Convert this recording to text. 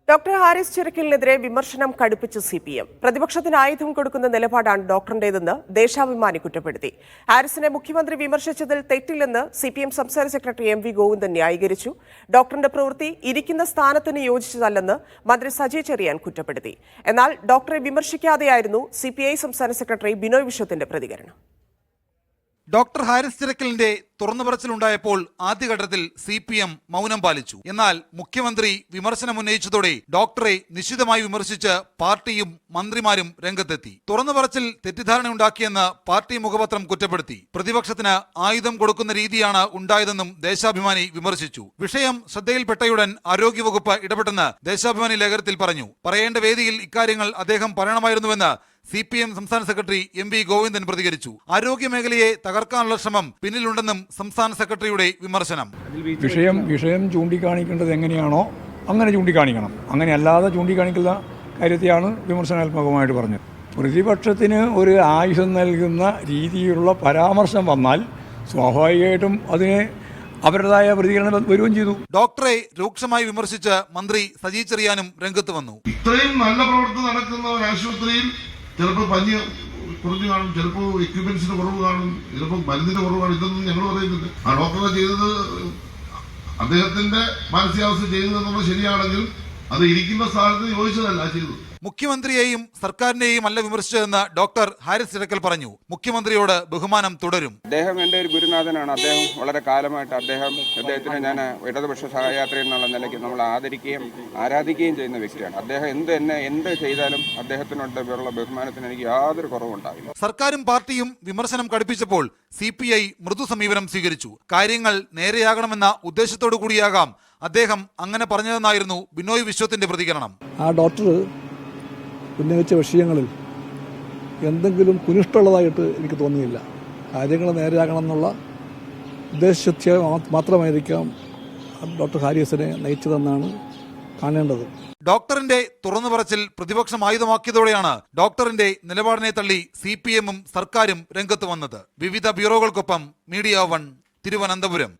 Doctor Haris ചിറക്കലിനെതിരെ വിമർശനം കടുപ്പിച്ച് CPM. പ്രതിപക്ഷത്തിന് ആയുധം കൊടുക്കുന്ന നിലപാടാണ് ഡോക്ടറിന്റേതെന്ന് ദേശാഭിമാനി കുറ്റപ്പെടുത്തി. ഹാരിസിനെ മുഖ്യമന്ത്രി വിമർശിച്ചതിൽ തെറ്റില്ലെന്ന് CPM സംസ്ഥാന സെക്രട്ടറി MV ഗോവിന്ദൻ ന്യായീകരിച്ചു. ഡോക്ടറിന്റെ പ്രവൃത്തി ഇരിക്കുന്ന സ്ഥാനത്തിന് യോജിച്ചതല്ലെന്ന് മന്ത്രി സജി ചെറിയാൻ കുറ്റപ്പെടുത്തി. എന്നാൽ ഡോക്ടറെ വിമർശിക്കാതെയായിരുന്നു CPI സംസ്ഥാന സെക്രട്ടറി ബിനോയ് വിശ്വത്തിന്റെ പ്രതികരണം. ഡോക്ടർ ഹാരിസ് ചിറക്കലിന്റെ തുറന്നുപറച്ചിലുണ്ടായപ്പോൾ ആദ്യഘട്ടത്തിൽ CPM മൗനം പാലിച്ചു. എന്നാൽ മുഖ്യമന്ത്രി വിമർശനമുന്നയിച്ചതോടെ ഡോക്ടറെ നിശിതമായി വിമർശിച്ച് പാർട്ടിയും മന്ത്രിമാരും രംഗത്തെത്തി. തുറന്നുപറച്ചിൽ തെറ്റിദ്ധാരണയുണ്ടാക്കിയെന്ന് പാർട്ടി മുഖപത്രം കുറ്റപ്പെടുത്തി. പ്രതിപക്ഷത്തിന് ആയുധം കൊടുക്കുന്ന രീതിയാണ് ഉണ്ടായതെന്നും ദേശാഭിമാനി വിമർശിച്ചു. വിഷയം ശ്രദ്ധയിൽപ്പെട്ടയുടൻ ആരോഗ്യവകുപ്പ് ഇടപെട്ടെന്ന് ദേശാഭിമാനി ലേഖനത്തിൽ പറഞ്ഞു. പറയേണ്ട വേദിയിൽ ഇക്കാര്യങ്ങൾ അദ്ദേഹം പറയണമായിരുന്നുവെന്ന് CPM സംസ്ഥാന സെക്രട്ടറി MV ഗോവിന്ദൻ പ്രതികരിച്ചു. ആരോഗ്യമേഖലയെ തകർക്കാനുള്ള ശ്രമം പിന്നിലുണ്ടെന്നും സംസ്ഥാന സെക്രട്ടറിയുടെ വിമർശനം. വിഷയം ചൂണ്ടിക്കാണിക്കേണ്ടത് എങ്ങനെയാണോ അങ്ങനെ ചൂണ്ടിക്കാണിക്കണം. അങ്ങനെയല്ലാതെ ചൂണ്ടിക്കാണിക്കുന്ന കാര്യത്തെയാണ് വിമർശനാത്മകമായിട്ട് പറഞ്ഞത്. പ്രതിപക്ഷത്തിന് ഒരു ആയുധം നൽകുന്ന രീതിയിലുള്ള പരാമർശം വന്നാൽ സ്വാഭാവികമായിട്ടും അതിനെ അവരുടേതായ പ്രതികരണം വരികയും ചെയ്തു. ഡോക്ടറെ രൂക്ഷമായി വിമർശിച്ച് മന്ത്രി സജി ചെറിയാനും രംഗത്ത് വന്നു. ഇത്രയും നല്ല പ്രവർത്തനം നടക്കുന്ന ഒരു ആശുപത്രിയിൽ ചിലപ്പോൾ പനി കുറഞ്ഞു കാണും, ചിലപ്പോൾ എക്യുപ്മെന്റ്സിന് കുറവ് കാണും, ചിലപ്പോൾ മരുന്നിന്റെ കുറവ് കാണും. ഇതൊന്നും ഞങ്ങൾ പറയുന്നില്ല. ആ ഡോക്ടറെ ചെയ്തത് അദ്ദേഹത്തിന്റെ മാനസികാവസ്ഥ ചെയ്തതെന്നുള്ളത് ശരിയാണെങ്കിൽ അത് ഇരിക്കുന്ന സ്ഥാനത്ത് യോജിച്ചതല്ല ചെയ്തത്. മുഖ്യമന്ത്രിയെയും സർക്കാരിനെയും അല്ല വിമർശിച്ചതെന്ന് ഡോക്ടർ ഹാരിസ് ചിറക്കൽ പറഞ്ഞു. മുഖ്യമന്ത്രിയോട് ബഹുമാനം തുടരും. അദ്ദേഹം എൻ്റെ ഒരു ഗുരുനാഥനാണ്. അദ്ദേഹം വളരെ കാലമായിട്ട് അദ്ദേഹത്തിന് ഞാൻ ഇടതുപക്ഷ സഹയാത്രി എന്നുള്ള നിലയ്ക്ക് നമ്മൾ ആദരിക്കുകയും ആരാധിക്കുകയും ചെയ്യുന്ന വ്യക്തിയാണ്. അദ്ദേഹം എന്ത് ചെയ്താലും അദ്ദേഹത്തിനോടുള്ള ബഹുമാനത്തിന് എനിക്ക് യാതൊരു കുറവുണ്ടാവില്ല. സർക്കാരും പാർട്ടിയും വിമർശനം കടുപ്പിച്ചപ്പോൾ CPI മൃദു സമീപനം സ്വീകരിച്ചു. കാര്യങ്ങൾ നേരെയാകണമെന്ന ഉദ്ദേശത്തോടു കൂടിയാകാം അദ്ദേഹം അങ്ങനെ പറഞ്ഞതെന്നായിരുന്നു ബിനോയ് വിശ്വത്തിന്റെ പ്രതികരണം. ആ ഡോക്ടർ ഉന്നയിച്ച വിഷയങ്ങളിൽ എന്തെങ്കിലും കുനിഷ്ടുള്ളതായിട്ട് എനിക്ക് തോന്നിയില്ല. കാര്യങ്ങൾ നേരെയാകണം എന്നുള്ള ഉദ്ദേശശുദ്ധി മാത്രമായിരിക്കാം ഡോക്ടർ ഹാരിസിനെ നയിച്ചതെന്നാണ് കാണേണ്ടത്. ഡോക്ടറിന്റെ തുറന്നുപറച്ചിൽ പ്രതിപക്ഷം ആയുധമാക്കിയതോടെയാണ് ഡോക്ടറിന്റെ നിലപാടിനെ തള്ളി CPM-ഉം സർക്കാരും രംഗത്ത് വന്നത്. വിവിധ ബ്യൂറോകൾക്കൊപ്പം മീഡിയ 1 തിരുവനന്തപുരം.